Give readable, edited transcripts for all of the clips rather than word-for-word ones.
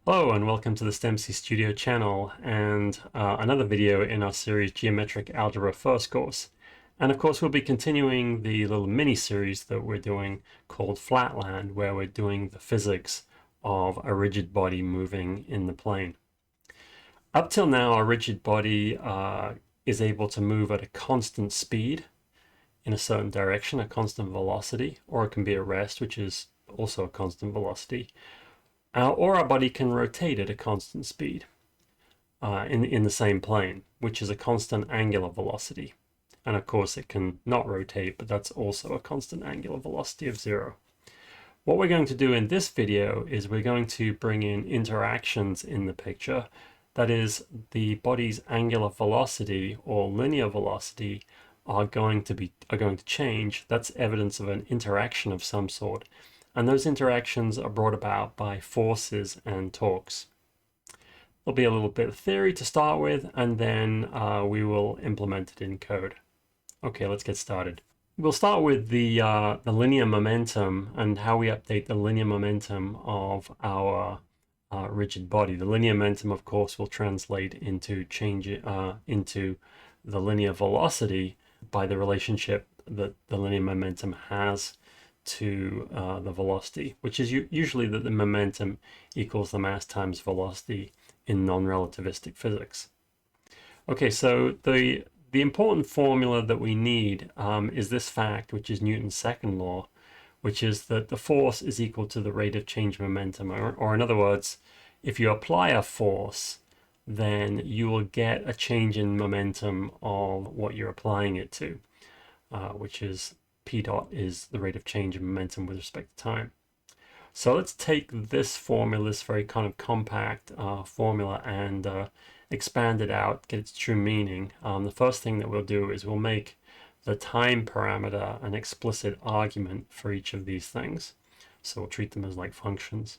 Hello and welcome to the STEMCstudio channel and another video in our series Geometric Algebra First Course. And of course we'll be continuing the little mini-series that we're doing called Flatland, where we're doing the physics of a rigid body moving in the plane. Up till now, a rigid body is able to move at a constant speed in a certain direction, a constant velocity, or it can be at rest, which is also a constant velocity. Or our body can rotate at a constant speed in the same plane, which is a constant angular velocity. And of course it can not rotate, but that's also a constant angular velocity of 0. What we're going to do in this video is we're going to bring in interactions in the picture. That is, the body's angular velocity or linear velocity are going to change. That's evidence of an interaction of some sort. And those interactions are brought about by forces and torques. There'll be a little bit of theory to start with, and then we will implement it in code. Okay, let's get started. We'll start with the linear momentum and how we update the linear momentum of our rigid body. The linear momentum, of course, will translate into into the linear velocity by the relationship that the linear momentum has to the velocity, which is usually that the momentum equals the mass times velocity in non-relativistic physics. Okay, so the important formula that we need is this fact, which is Newton's second law, which is that the force is equal to the rate of change momentum, or in other words, if you apply a force, then you will get a change in momentum of what you're applying it to, which is P dot is the rate of change in momentum with respect to time. So let's take this formula, this very kind of compact formula, and expand it out, get its true meaning. The first thing that we'll do is we'll make the time parameter an explicit argument for each of these things. So we'll treat them as like functions.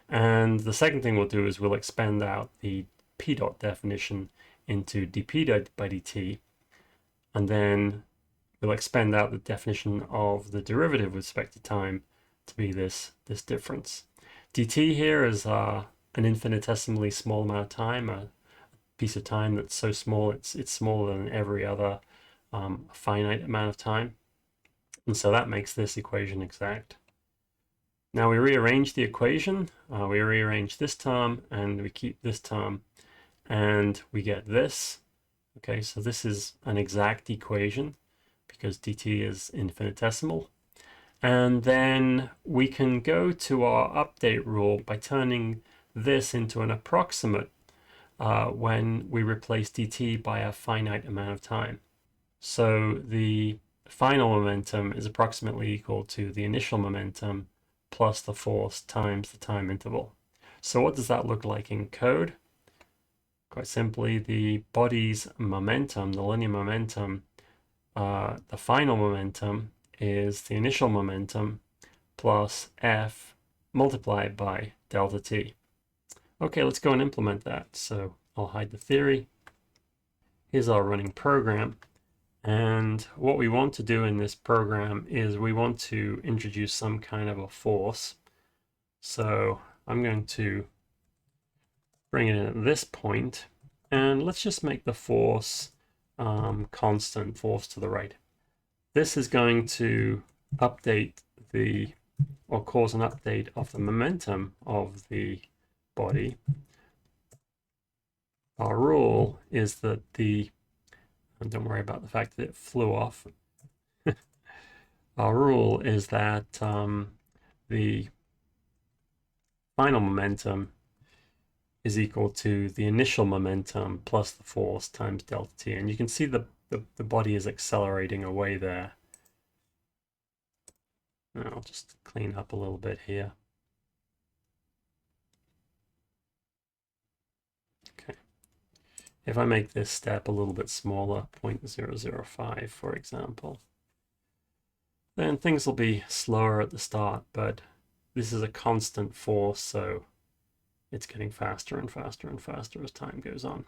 And the second thing we'll do is we'll expand out the P dot definition into dp by dt, and then we'll expand out the definition of the derivative with respect to time to be this difference. dt here is an infinitesimally small amount of time, a piece of time that's so small it's smaller than every other finite amount of time. And so that makes this equation exact. Now we rearrange the equation, we rearrange this term and we keep this term, and we get this. Okay, so this is an exact equation because dt is infinitesimal. And then we can go to our update rule by turning this into an approximate when we replace dt by a finite amount of time. So the final momentum is approximately equal to the initial momentum plus the force times the time interval. So what does that look like in code? Quite simply, the body's momentum, the linear momentum, the final momentum is the initial momentum plus f multiplied by delta t. Okay, let's go and implement that. So I'll hide the theory. Here's our running program. And what we want to do in this program is we want to introduce some kind of a force. So I'm going to bring it in at this point, and let's just make the force constant, force to the right. This is going to update or cause an update of the momentum of the body. Our rule is that and don't worry about the fact that it flew off. Our rule is that the final momentum is equal to the initial momentum plus the force times delta t. And you can see the body is accelerating away there. And I'll just clean up a little bit here. Okay. If I make this step a little bit smaller, 0.005, for example, then things will be slower at the start, but this is a constant force, so it's getting faster and faster and faster as time goes on.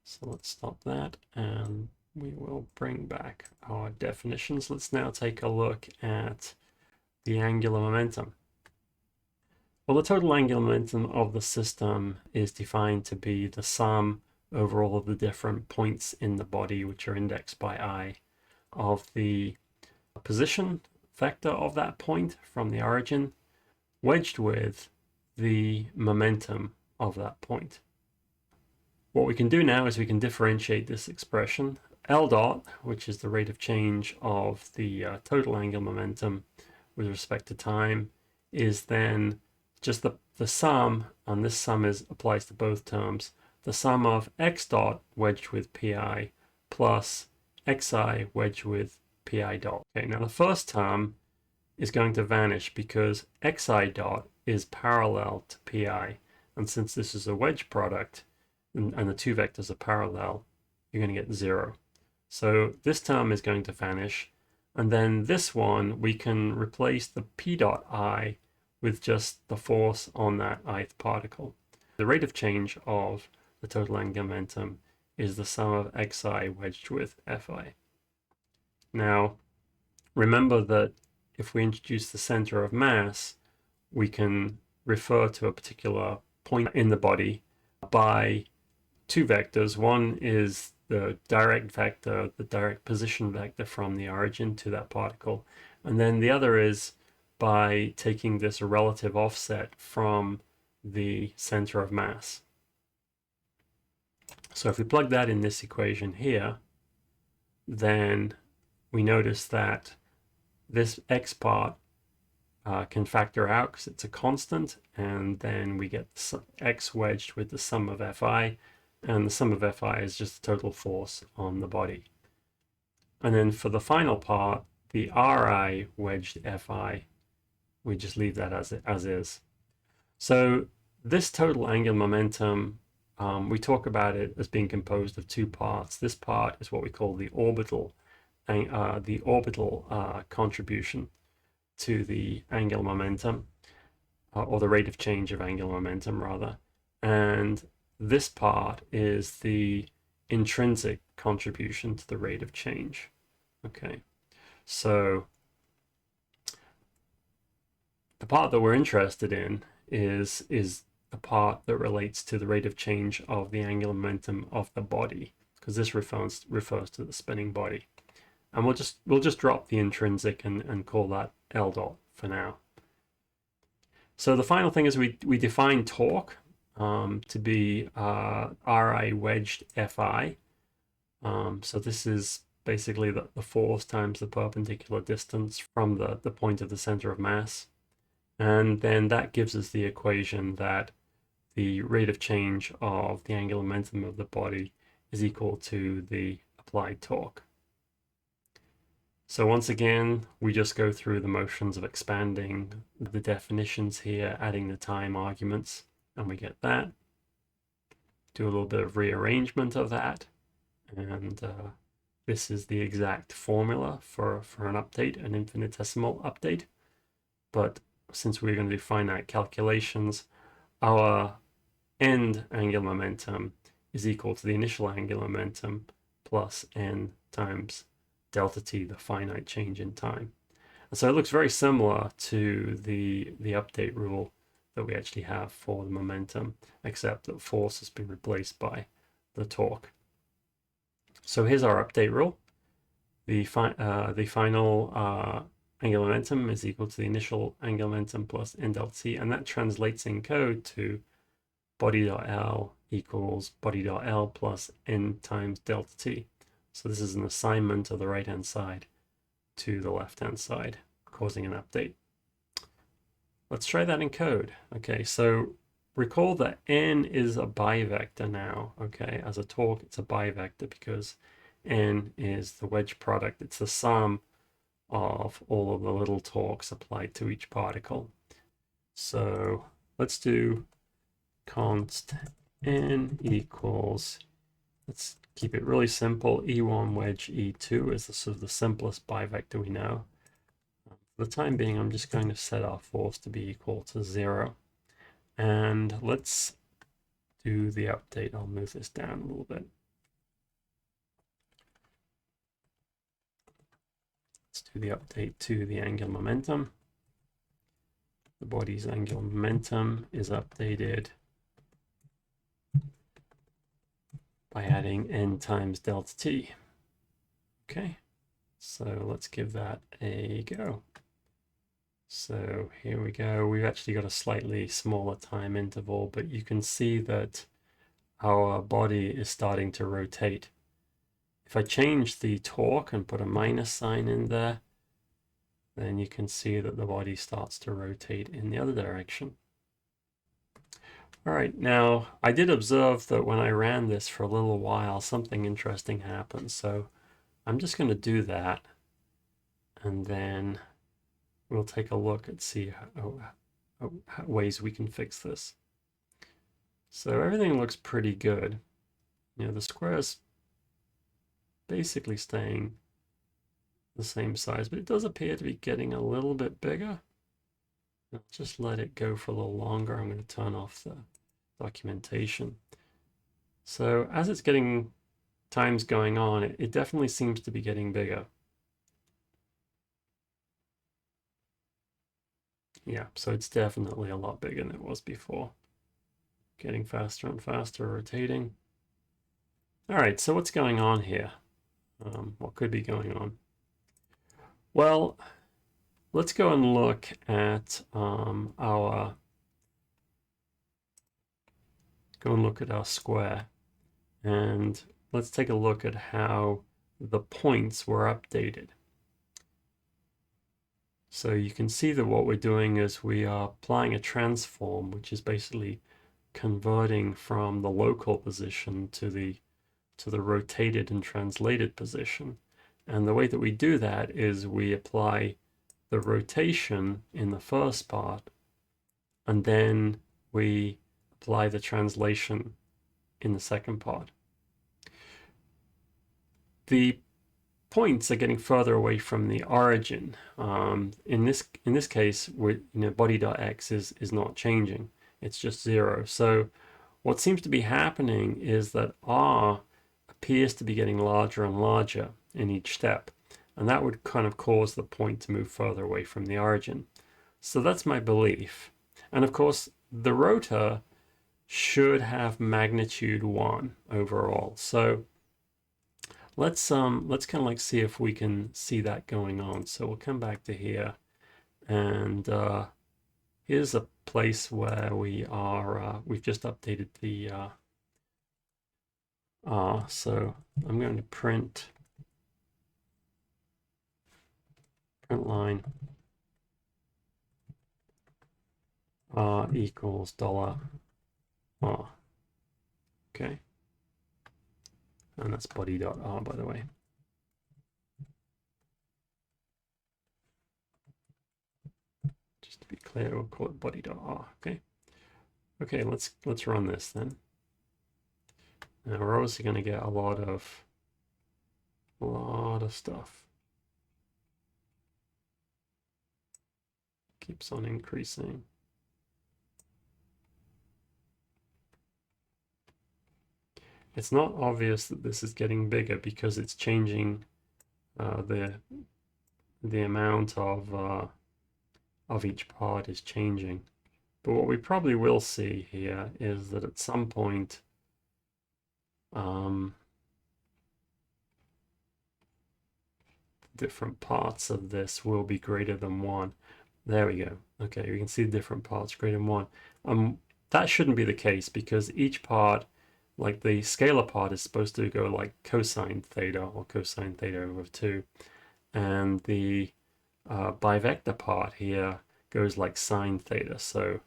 So let's stop that, and we will bring back our definitions. Let's now take a look at the angular momentum. Well, the total angular momentum of the system is defined to be the sum over all of the different points in the body, which are indexed by I, of the position vector of that point from the origin, wedged with the momentum of that point. What we can do now is we can differentiate this expression. L dot, which is the rate of change of the total angular momentum with respect to time, is then just the sum, and this sum applies to both terms, the sum of x dot wedged with pi plus xi wedged with pi dot. Okay, now the first term is going to vanish because xi dot is parallel to pi, and since this is a wedge product and the two vectors are parallel, you're going to get 0. So this term is going to vanish, and then this one we can replace the p dot I with just the force on that ith particle. The rate of change of the total angular momentum is the sum of xi wedged with fi. Now, remember that if we introduce the center of mass, we can refer to a particular point in the body by two vectors. One is the direct vector, the direct position vector from the origin to that particle. And then the other is by taking this relative offset from the center of mass. So if we plug that in this equation here, then we notice that this x part can factor out because it's a constant, and then we get x wedged with the sum of fi, and the sum of fi is just the total force on the body. And then for the final part, the ri wedged fi, we just leave that as is. So this total angular momentum, we talk about it as being composed of two parts. This part is what we call the orbital contribution to the angular momentum, or the rate of change of angular momentum rather. And this part is the intrinsic contribution to the rate of change. Okay, so the part that we're interested in is the part that relates to the rate of change of the angular momentum of the body, because this refers to the spinning body. And we'll just drop the intrinsic and call that L dot for now. So the final thing is we define torque to be Ri wedged Fi. So this is basically the force times the perpendicular distance from the point of the center of mass. And then that gives us the equation that the rate of change of the angular momentum of the body is equal to the applied torque. So once again, we just go through the motions of expanding the definitions here, adding the time arguments, and we get that. Do a little bit of rearrangement of that, and this is the exact formula for an update, an infinitesimal update. But since we're going to do finite calculations, our end angular momentum is equal to the initial angular momentum plus n times delta t, the finite change in time. And so it looks very similar to the update rule that we actually have for the momentum, except that force has been replaced by the torque. So here's our update rule. The final angular momentum is equal to the initial angular momentum plus n delta t, and that translates in code to body.l equals body.l plus n times delta t. So this is an assignment of the right-hand side to the left-hand side, causing an update. Let's try that in code. Okay, so recall that n is a bivector now. Okay, as a torque, it's a bivector because n is the wedge product. It's the sum of all of the little torques applied to each particle. So let's do const n equals, let's keep it really simple, E1 wedge E2 is the sort of the simplest bivector we know. For the time being, I'm just going to set our force to be equal to 0. And let's do the update. I'll move this down a little bit. Let's do the update to the angular momentum. the body's angular momentum is updated by adding n times delta t. Okay, so let's give that a go. So here we go. We've actually got a slightly smaller time interval, but you can see that our body is starting to rotate. If I change the torque and put a minus sign in there, then you can see that the body starts to rotate in the other direction. All right, now I did observe that when I ran this for a little while, something interesting happened. So I'm just going to do that, and then we'll take a look and see how ways we can fix this. So everything looks pretty good. You know, the square is basically staying the same size, but it does appear to be getting a little bit bigger. I'll just let it go for a little longer. I'm going to turn off the documentation. So as it's getting time's going on, it definitely seems to be getting bigger. Yeah, so it's definitely a lot bigger than it was before. Getting faster and faster, rotating. All right, so what's going on here? What could be going on? Well, let's go and look at our square, and let's take a look at how the points were updated. So you can see that what we're doing is we are applying a transform, which is basically converting from the local position to the rotated and translated position. And the way that we do that is we apply the rotation in the first part, and then we apply the translation in the second part. The points are getting further away from the origin. In this case, body.x is not changing. It's just 0. So what seems to be happening is that r appears to be getting larger and larger in each step, and that would kind of cause the point to move further away from the origin. So that's my belief. And of course, the rotor should have magnitude 1 overall. So let's kind of like see if we can see that going on. So we'll come back to here, and here's a place where we are. We've just updated the so I'm going to print line r equals $r. Okay, and that's body.r, by the way. Just to be clear, we'll call it body.r. Okay, let's run this then. Now we're obviously going to get a lot of stuff. Keeps on increasing. It's not obvious that this is getting bigger because it's changing the amount of each part is changing. But what we probably will see here is that at some point different parts of this will be greater than 1. There we go. Okay, we can see different parts greater than 1. That shouldn't be the case because each part, like the scalar part, is supposed to go like cosine theta or cosine theta over 2. And the bivector part here goes like sine theta. So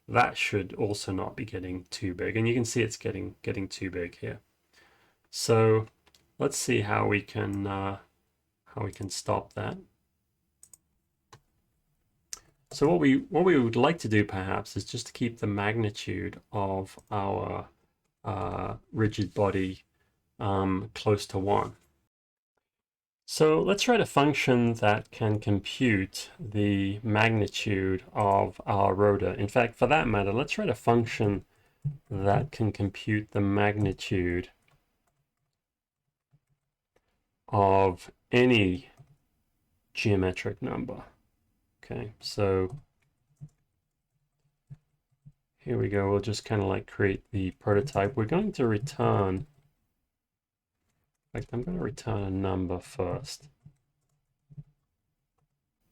that should also not be getting too big. And you can see it's getting too big here. So let's see how we can stop that. So what we would like to do perhaps is just to keep the magnitude of our rigid body close to 1. So let's write a function that can compute the magnitude of our rotor. In fact, for that matter, let's write a function that can compute the magnitude of any geometric number. Okay, so here we go. We'll just kind of like create the prototype. We're going to return, in fact, I'm going to return a number first.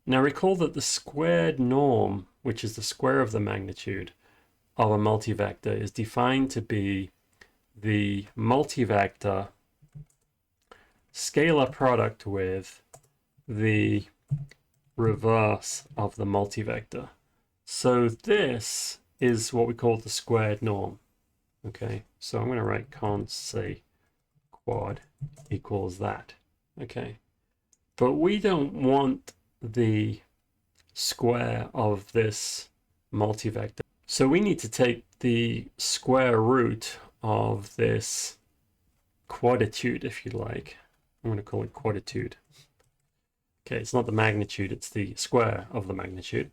Now recall that the squared norm, which is the square of the magnitude of a multivector, is defined to be the multivector scalar product with the reverse of the multivector. So this is what we call the squared norm. Okay, so I'm going to write const say quad equals that. Okay, but we don't want the square of this multivector. So we need to take the square root of this quaditude, if you like. I'm going to call it quaditude. Okay, it's not the magnitude, it's the square of the magnitude.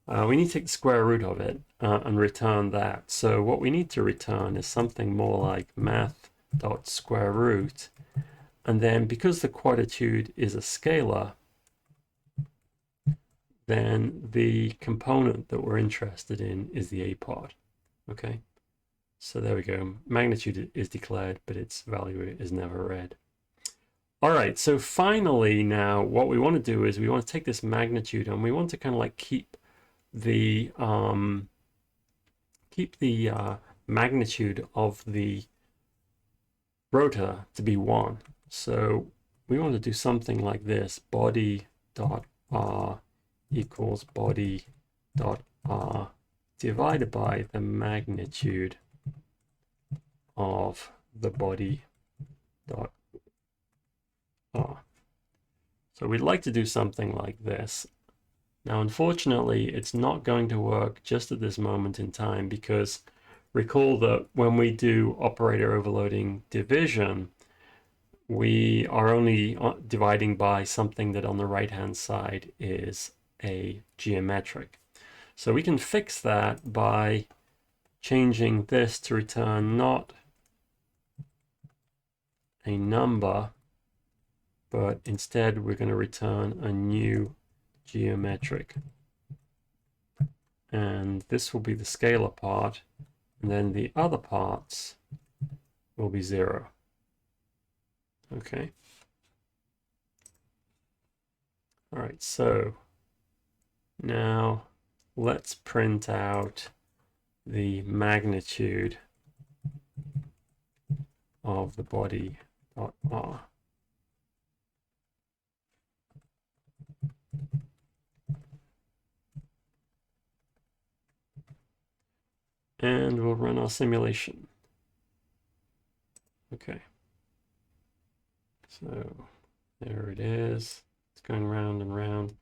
We need to take the square root of it and return that. So what we need to return is something more like math.square root. And then because the quaditude is a scalar, then the component that we're interested in is the a part. Okay, so there we go. Magnitude is declared, but its value is never read. All right, so finally now what we want to do is we want to take this magnitude and we want to kind of like keep the magnitude of the rotor to be 1. So we want to do something like this: body dot r equals body dot r divided by the magnitude of the body dot r. So we'd like to do something like this. Now, unfortunately, it's not going to work just at this moment in time, because recall that when we do operator overloading division, we are only dividing by something that on the right-hand side is a geometric. So we can fix that by changing this to return not a number, but instead we're going to return a new geometric. And this will be the scalar part, and then the other parts will be 0. Okay. All right, so now let's print out the magnitude of the body dot r. And we'll run our simulation. Okay. So there it is. It's going round and round.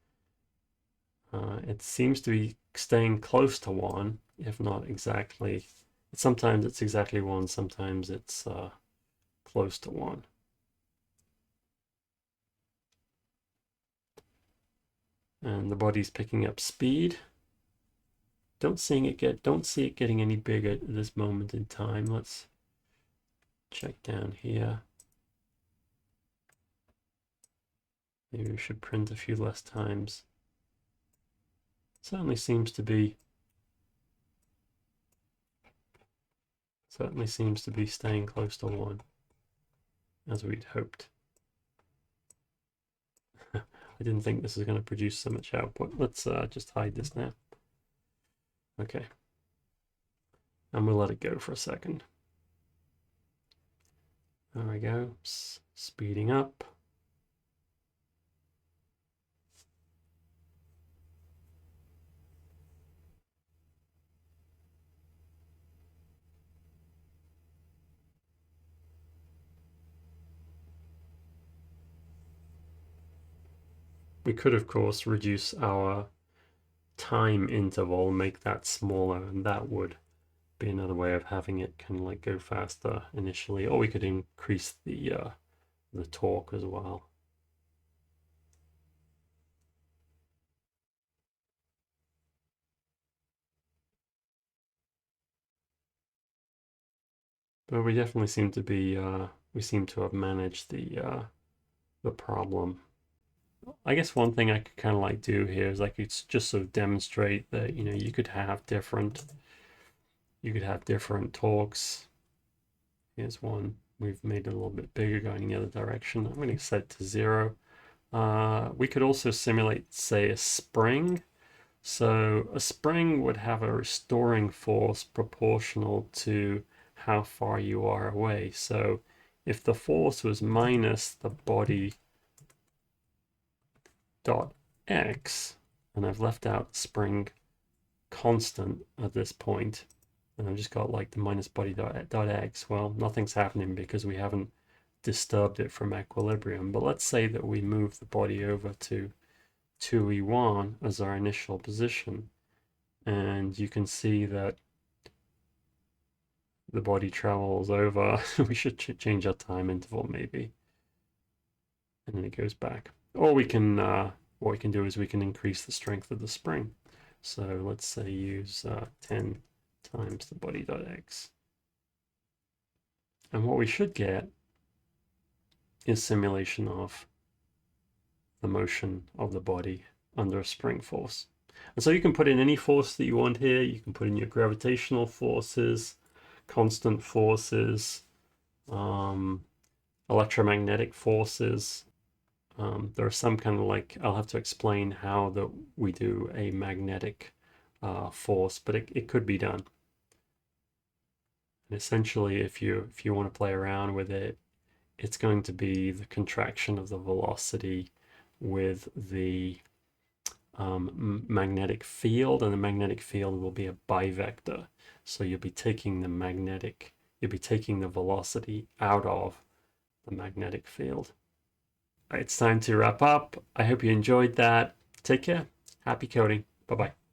It seems to be staying close to 1, if not exactly. Sometimes it's exactly 1, sometimes it's close to 1. And the body's picking up speed. Don't see it getting any bigger at this moment in time. Let's check down here. Maybe we should print a few less times. Certainly seems to be staying close to 1, as we'd hoped. I didn't think this was going to produce so much output. Let's just hide this now. Okay. And we'll let it go for a second. There we go. Speeding up. We could, of course, reduce our time interval, make that smaller, and that would be another way of having it kind of like go faster initially. Or we could increase the torque as well. But we definitely seem to be we seem to have managed the problem. I guess one thing I could kind of like do here is I could just sort of demonstrate that, you know, you could have different You could have different torques. Here's one. We've made it a little bit bigger going in the other direction. I'm going to set it to 0. We could also simulate, say, a spring. So a spring would have a restoring force proportional to how far you are away. So if the force was minus the body dot x, and I've left out spring constant at this point, and I've just got like the minus body dot x, well, nothing's happening because we haven't disturbed it from equilibrium. But let's say that we move the body over to 2e1 as our initial position, and you can see that the body travels over. We should change our time interval maybe, and then it goes back. Or we can what we can do is we can increase the strength of the spring. So let's say use 10 times the body dot x, and what we should get is simulation of the motion of the body under a spring force. And so you can put in any force that you want here. You can put in your gravitational forces, constant forces, electromagnetic forces. There are some kind of like, I'll have to explain how that we do a magnetic force, but it could be done. And essentially, if you want to play around with it, it's going to be the contraction of the velocity with the magnetic field, and the magnetic field will be a bivector. So you'll be taking the velocity out of the magnetic field. It's time to wrap up. I hope you enjoyed that. Take care. Happy coding. Bye-bye.